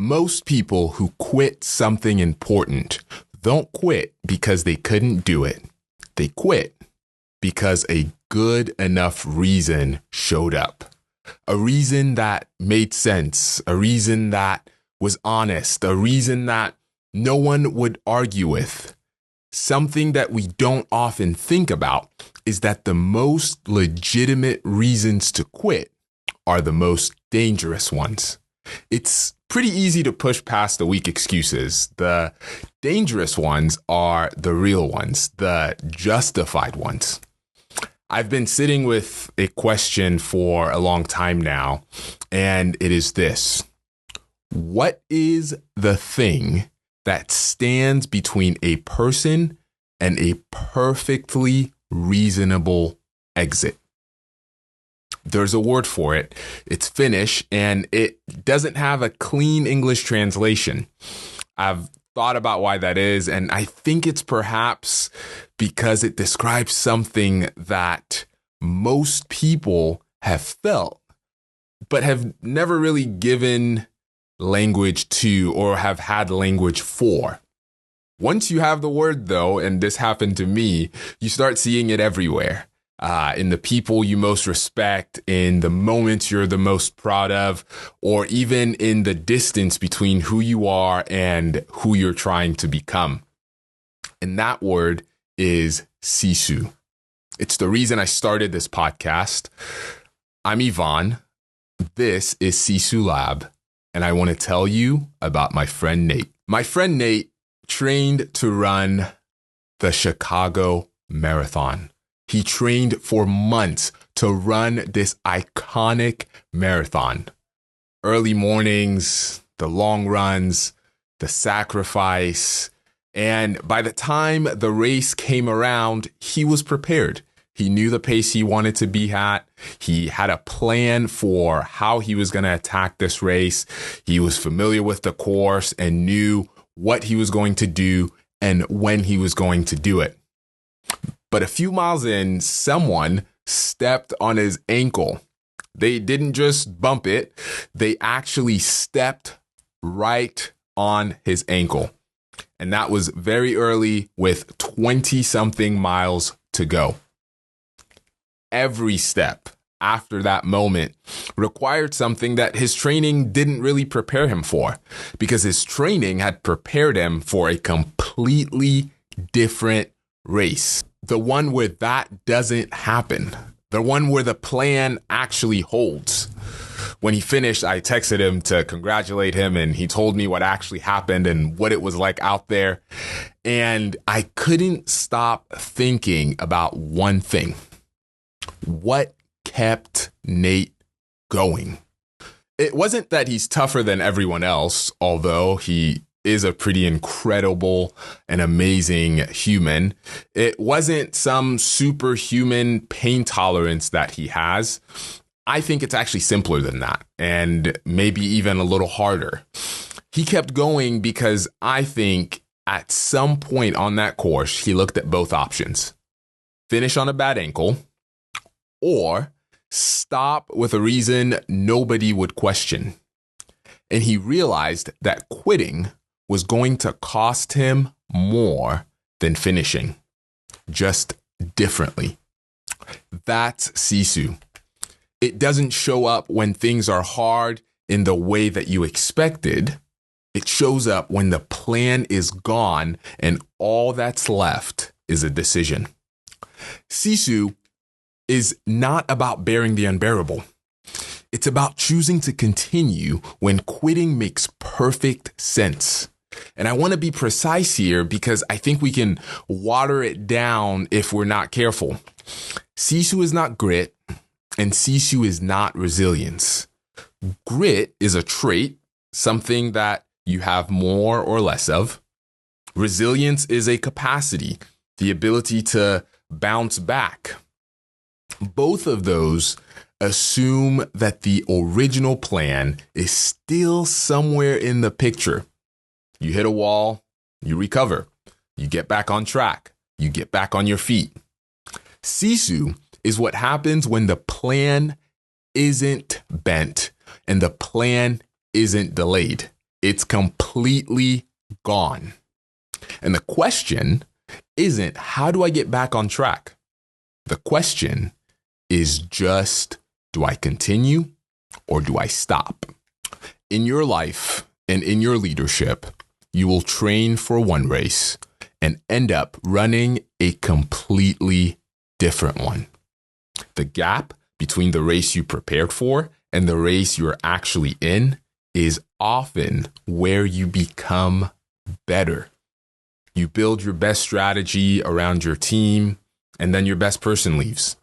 Most people who quit something important don't quit because they couldn't do it. They quit because a good enough reason showed up. A reason that made sense, a reason that was honest, a reason that no one would argue with. Something that we don't often think about is that the most legitimate reasons to quit are the most dangerous ones. It's pretty easy to push past the weak excuses. The dangerous ones are the real ones, the justified ones. I've been sitting with a question for a long time now, and it is this. What is the thing that stands between a person and a perfectly reasonable exit? There's a word for it. It's Finnish, and it doesn't have a clean English translation. I've thought about why that is, and I think it's perhaps because it describes something that most people have felt, but have never really given language to or have had language for. Once you have the word, though, and this happened to me, you start seeing it everywhere. In the people you most respect, in the moments you're the most proud of, or even in the distance between who you are and who you're trying to become. And that word is Sisu. It's the reason I started this podcast. I'm Yvann. This is Sisu Lab, and I want to tell you about my friend Nate. My friend Nate trained to run the Chicago Marathon. He trained for months to run this iconic marathon. Early mornings, the long runs, the sacrifice. And by the time the race came around, he was prepared. He knew the pace he wanted to be at. He had a plan for how he was going to attack this race. He was familiar with the course and knew what he was going to do and when he was going to do it. But a few miles in, someone stepped on his ankle. They didn't just bump it. They actually stepped right on his ankle. And that was very early with 20-something miles to go. Every step after that moment required something that his training didn't really prepare him for, because his training had prepared him for a completely different race. The one where that doesn't happen. The one where the plan actually holds. When he finished, I texted him to congratulate him, and he told me what actually happened and what it was like out there. And I couldn't stop thinking about one thing. What kept Nate going? It wasn't that he's tougher than everyone else, although he is a pretty incredible and amazing human. It wasn't some superhuman pain tolerance that he has. I think it's actually simpler than that, and maybe even a little harder. He kept going because I think at some point on that course, he looked at both options. Finish on a bad ankle, or stop with a reason nobody would question. And he realized that quitting was going to cost him more than finishing, just differently. That's Sisu. It doesn't show up when things are hard in the way that you expected. It shows up when the plan is gone and all that's left is a decision. Sisu is not about bearing the unbearable. It's about choosing to continue when quitting makes perfect sense. And I want to be precise here because I think we can water it down if we're not careful. Sisu is not grit, and Sisu is not resilience. Grit is a trait, something that you have more or less of. Resilience is a capacity, the ability to bounce back. Both of those assume that the original plan is still somewhere in the picture. You hit a wall, you recover, you get back on track, you get back on your feet. Sisu is what happens when the plan isn't bent and the plan isn't delayed. It's completely gone. And the question isn't, how do I get back on track? The question is just, do I continue or do I stop? In your life and in your leadership, you will train for one race and end up running a completely different one. The gap between the race you prepared for and the race you're actually in is often where you become better. You build your best strategy around your team, and then your best person leaves.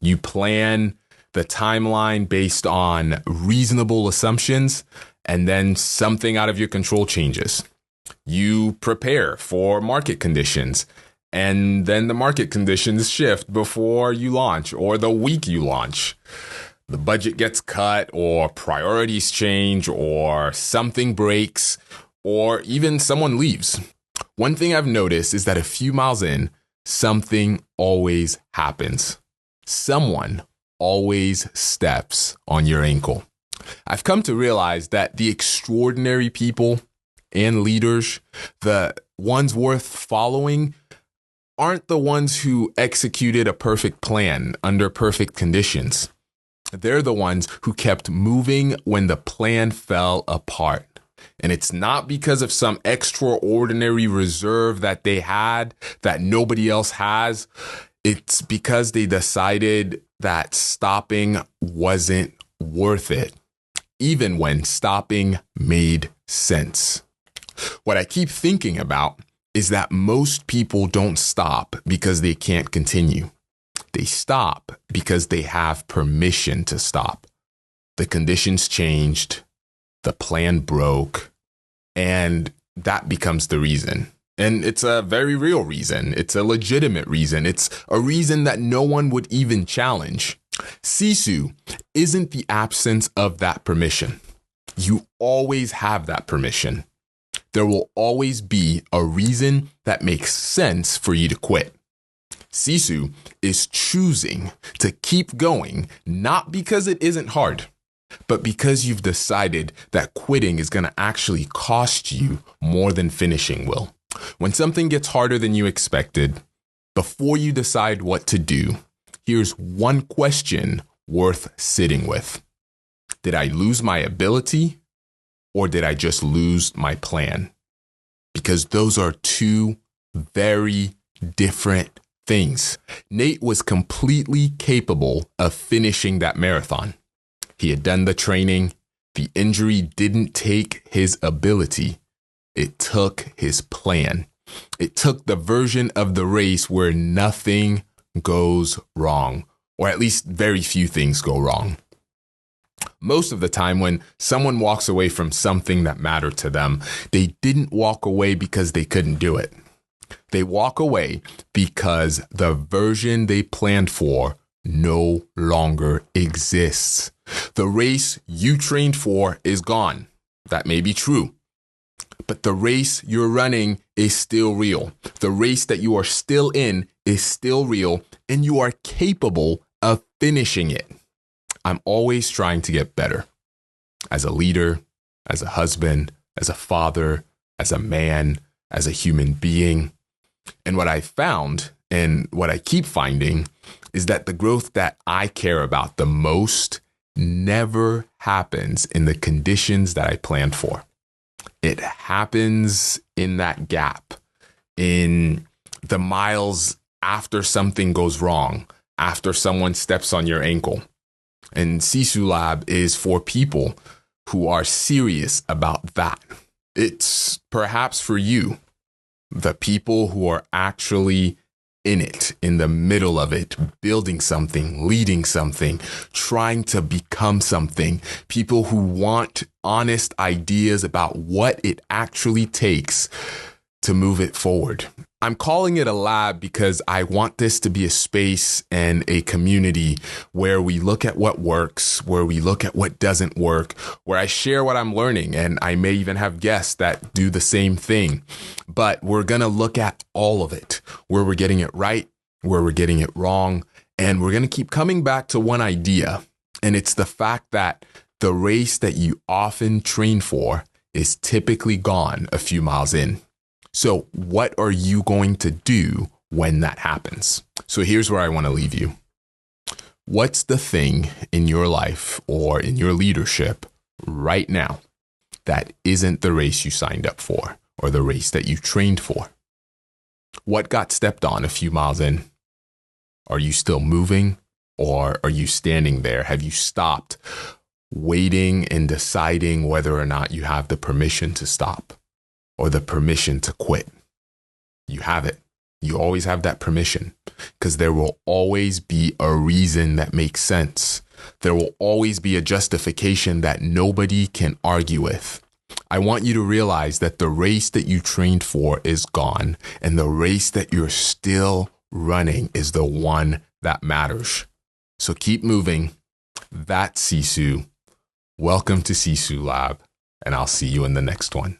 You plan the timeline based on reasonable assumptions, and then something out of your control changes. You prepare for market conditions, and then the market conditions shift before you launch or the week you launch. The budget gets cut, or priorities change, or something breaks, or even someone leaves. One thing I've noticed is that a few miles in, something always happens. Someone always steps on your ankle. I've come to realize that the extraordinary people and leaders, the ones worth following, aren't the ones who executed a perfect plan under perfect conditions. They're the ones who kept moving when the plan fell apart. And it's not because of some extraordinary reserve that they had that nobody else has. It's because they decided that stopping wasn't worth it, even when stopping made sense. What I keep thinking about is that most people don't stop because they can't continue. They stop because they have permission to stop. The conditions changed, the plan broke, and that becomes the reason. And it's a very real reason. It's a legitimate reason. It's a reason that no one would even challenge. Sisu isn't the absence of that permission. You always have that permission. There will always be a reason that makes sense for you to quit. Sisu is choosing to keep going, not because it isn't hard, but because you've decided that quitting is going to actually cost you more than finishing will. When something gets harder than you expected, before you decide what to do, here's one question worth sitting with. Did I lose my ability, or did I just lose my plan? Because those are two very different things. Nate was completely capable of finishing that marathon. He had done the training. The injury didn't take his ability. It took his plan. It took the version of the race where nothing goes wrong, or at least very few things go wrong. Most of the time when someone walks away from something that mattered to them, they didn't walk away because they couldn't do it. They walk away because the version they planned for no longer exists. The race you trained for is gone. That may be true. But the race you're running is still real. The race that you are still in is still real, and you are capable of finishing it. I'm always trying to get better. As a leader, as a husband, as a father, as a man, as a human being. And what I found, and what I keep finding, is that the growth that I care about the most never happens in the conditions that I planned for. It happens in that gap, in the miles after something goes wrong, after someone steps on your ankle. And Sisu Lab is for people who are serious about that. It's perhaps for you, the people who are actually in it, in the middle of it, building something, leading something, trying to become something, people who want honest ideas about what it actually takes to move it forward. I'm calling it a lab because I want this to be a space and a community where we look at what works, where we look at what doesn't work, where I share what I'm learning, and I may even have guests that do the same thing. But we're going to look at all of it, where we're getting it right, where we're getting it wrong, and we're going to keep coming back to one idea, and it's the fact that the race that you often train for is typically gone a few miles in. So what are you going to do when that happens? So here's where I want to leave you. What's the thing in your life or in your leadership right now that isn't the race you signed up for or the race that you trained for? What got stepped on a few miles in? Are you still moving, or are you standing there? Have you stopped waiting and deciding whether or not you have the permission to stop or the permission to quit? You have it. You always have that permission, because there will always be a reason that makes sense. There will always be a justification that nobody can argue with. I want you to realize that the race that you trained for is gone, and the race that you're still running is the one that matters. So keep moving. That's Sisu. Welcome to Sisu Lab, and I'll see you in the next one.